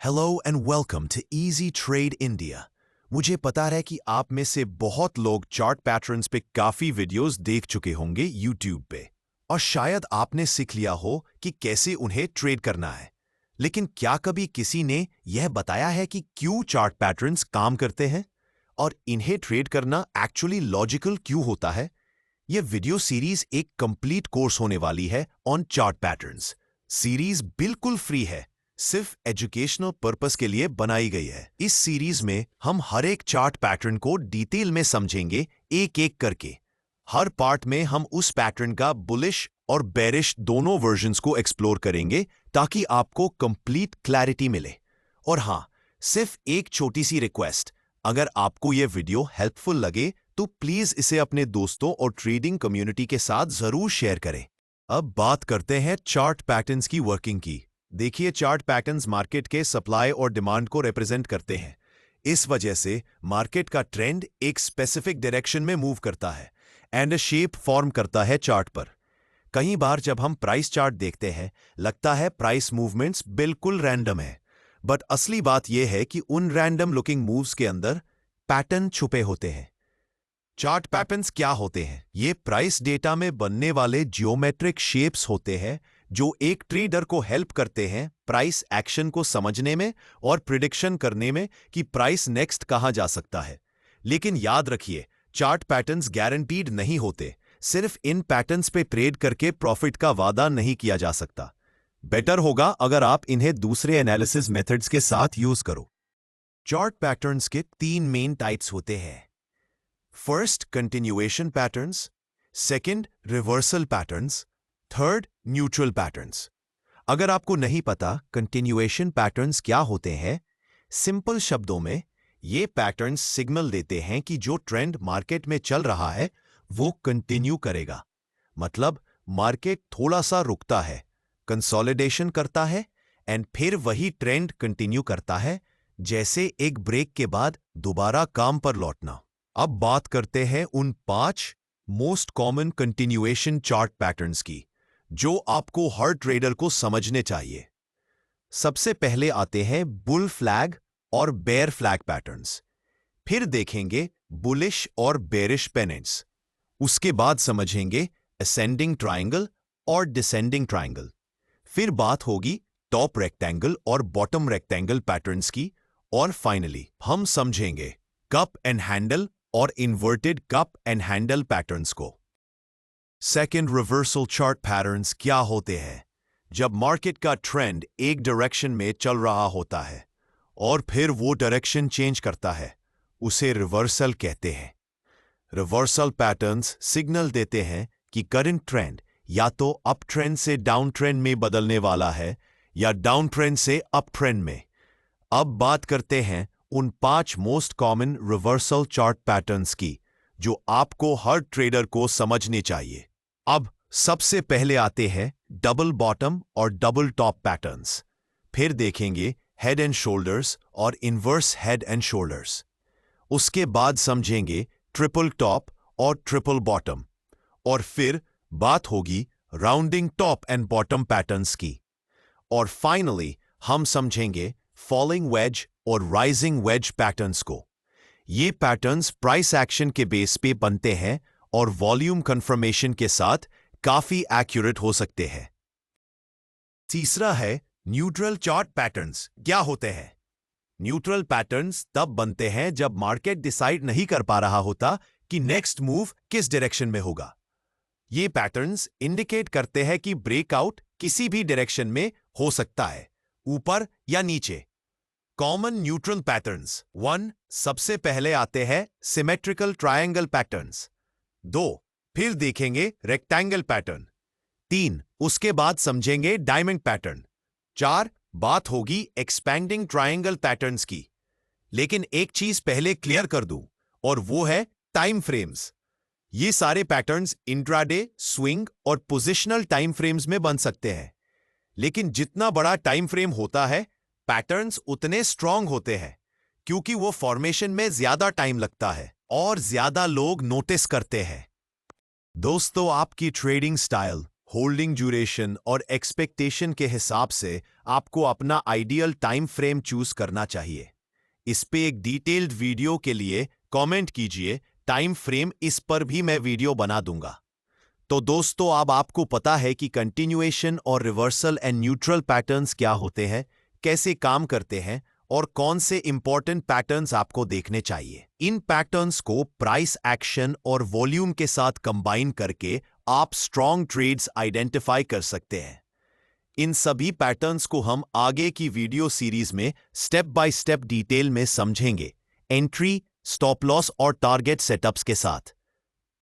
Hello and welcome to easy trade India. मुझे पता है कि आप में से बहुत लोग चार्ट पैटर्न्स पे काफी वीडियोस देख चुके होंगे यूट्यूब पे, और शायद आपने सीख लिया हो कि कैसे उन्हें ट्रेड करना है। लेकिन क्या कभी किसी ने यह बताया है कि क्यों चार्ट पैटर्न्स काम करते हैं और इन्हें ट्रेड करना एक्चुअली लॉजिकल क्यों होता है? यह वीडियो सीरीज एक कंप्लीट कोर्स होने वाली है ऑन चार्ट पैटर्न्स। सीरीज बिल्कुल फ्री है, सिर्फ एजुकेशनल पर्पस के लिए बनाई गई है। इस सीरीज में हम हर एक चार्ट पैटर्न को डिटेल में समझेंगे, एक एक करके। हर पार्ट में हम उस पैटर्न का बुलिश और बेरिश दोनों वर्जन्स को एक्सप्लोर करेंगे ताकि आपको कंप्लीट क्लैरिटी मिले। और हाँ, सिर्फ एक छोटी सी रिक्वेस्ट, अगर आपको यह वीडियो हेल्पफुल लगे तो प्लीज इसे अपने दोस्तों और ट्रेडिंग कम्युनिटी के साथ जरूर शेयर करें। अब बात करते हैं चार्ट पैटर्न्स की वर्किंग की। देखिए, चार्ट पैटर्न्स मार्केट के सप्लाई और डिमांड को रिप्रेजेंट करते हैं। इस वजह से मार्केट का ट्रेंड एक स्पेसिफिक डायरेक्शन में मूव करता है एंड अ शेप फॉर्म करता है चार्ट पर। कई बार जब हम प्राइस चार्ट देखते हैं, लगता है प्राइस मूवमेंट्स बिल्कुल रैंडम है, बट असली बात यह है कि उन रैंडम लुकिंग मूव्स के अंदर पैटर्न छुपे होते हैं। चार्ट पैटर्न्स क्या होते हैं? ये प्राइस डेटा में बनने वाले जियोमेट्रिक शेप्स होते हैं जो एक ट्रेडर को हेल्प करते हैं प्राइस एक्शन को समझने में और प्रिडिक्शन करने में कि प्राइस नेक्स्ट कहां जा सकता है। लेकिन याद रखिए, चार्ट पैटर्न्स गारंटीड नहीं होते। सिर्फ इन पैटर्न्स पे ट्रेड करके प्रॉफिट का वादा नहीं किया जा सकता। बेटर होगा अगर आप इन्हें दूसरे एनालिसिस मेथड्स के साथ यूज करो। चार्ट पैटर्न्स के तीन मेन टाइप्स होते हैं। First, continuation patterns. Second, reversal patterns. Third, neutral patterns. अगर आपको नहीं पता कंटिन्यूएशन पैटर्न्स क्या होते हैं, सिंपल शब्दों में ये पैटर्न्स सिग्नल देते हैं कि जो ट्रेंड मार्केट में चल रहा है वो कंटिन्यू करेगा। मतलब मार्केट थोड़ा सा रुकता है, कंसोलिडेशन करता है एंड फिर वही ट्रेंड कंटिन्यू करता है, जैसे एक ब्रेक के बाद दोबारा काम पर लौटना। अब बात करते हैं उन 5 most common continuation chart patterns की जो आपको हर ट्रेडर को समझने चाहिए। सबसे पहले आते हैं बुल फ्लैग और बेयर फ्लैग पैटर्न्स। फिर देखेंगे बुलिश और बेरिश पेनेंट्स। उसके बाद समझेंगे असेंडिंग ट्रायंगल और डिसेंडिंग ट्रायंगल। फिर बात होगी टॉप रेक्टेंगल और बॉटम रेक्टेंगल पैटर्न्स की। और फाइनली हम समझेंगे कप एंड हैंडल और inverted cup and handle patterns को। सेकेंड, रिवर्सल चार्ट पैटर्न्स क्या होते हैं? जब मार्केट का ट्रेंड एक डायरेक्शन में चल रहा होता है और फिर वो डायरेक्शन चेंज करता है, उसे रिवर्सल कहते हैं। रिवर्सल पैटर्न्स सिग्नल देते हैं कि करंट ट्रेंड या तो अप ट्रेंड से डाउन ट्रेंड में बदलने वाला है या डाउन ट्रेंड से अप ट्रेंड में। अब बात करते हैं उन 5 most common reversal chart patterns की जो आपको हर ट्रेडर को समझने चाहिए। अब सबसे पहले आते हैं डबल बॉटम और डबल टॉप पैटर्न्स। फिर देखेंगे हेड एंड शोल्डर्स और इन्वर्स हेड एंड शोल्डर्स। उसके बाद समझेंगे ट्रिपल टॉप और ट्रिपल बॉटम। और फिर बात होगी rounding top and bottom patterns की। और फाइनली हम समझेंगे फॉलिंग वेज और राइजिंग वेज पैटर्न्स को। ये पैटर्न्स प्राइस एक्शन के बेस पे बनते हैं और वॉल्यूम कंफर्मेशन के साथ काफी एक्यूरेट हो सकते हैं। तीसरा है न्यूट्रल चार्ट पैटर्न्स क्या होते हैं? न्यूट्रल पैटर्न्स तब बनते हैं जब मार्केट डिसाइड नहीं कर पा रहा होता कि नेक्स्ट मूव किस डायरेक्शन में होगा। ये पैटर्न्स इंडिकेट करते हैं कि ब्रेकआउट किसी भी डायरेक्शन में हो सकता है, ऊपर या नीचे। कॉमन न्यूट्रल पैटर्न्स 1, सबसे पहले आते हैं सिमेट्रिकल ट्रायंगल पैटर्न्स। 2, फिर देखेंगे रेक्टेंगल पैटर्न। 3, उसके बाद समझेंगे डायमंड पैटर्न। 4, बात होगी एक्सपैंडिंग ट्रायंगल पैटर्न्स की। लेकिन एक चीज पहले क्लियर कर दूं, और वो है टाइम फ्रेम्स। ये सारे पैटर्न्स इंट्राडे, स्विंग और पोजिशनल टाइम फ्रेम्स में बन सकते हैं। लेकिन जितना बड़ा टाइम फ्रेम होता है, पैटर्न्स उतने स्ट्रांग होते हैं, क्योंकि वो फॉर्मेशन में ज्यादा टाइम लगता है और ज्यादा लोग नोटिस करते हैं। दोस्तों, आपकी ट्रेडिंग स्टाइल, होल्डिंग ड्यूरेशन और एक्सपेक्टेशन के हिसाब से आपको अपना आइडियल टाइम फ्रेम चूज करना चाहिए। इस पे एक डिटेल्ड वीडियो के लिए कमेंट कीजिए टाइम फ्रेम, इस पर भी मैं वीडियो बना दूंगा। तो दोस्तों, अब आपको पता है कि कंटिन्यूएशन और रिवर्सल एंड न्यूट्रल पैटर्न्स क्या होते हैं, कैसे काम करते हैं और कौन से इंपॉर्टेंट पैटर्न्स आपको देखने चाहिए। इन पैटर्न्स को प्राइस एक्शन और वॉल्यूम के साथ कंबाइन करके आप स्ट्रॉन्ग ट्रेड्स आइडेंटिफाई कर सकते हैं। इन सभी पैटर्न्स को हम आगे की वीडियो सीरीज में स्टेप बाय स्टेप डिटेल में समझेंगे, एंट्री, स्टॉप लॉस और टारगेट सेटअप्स के साथ।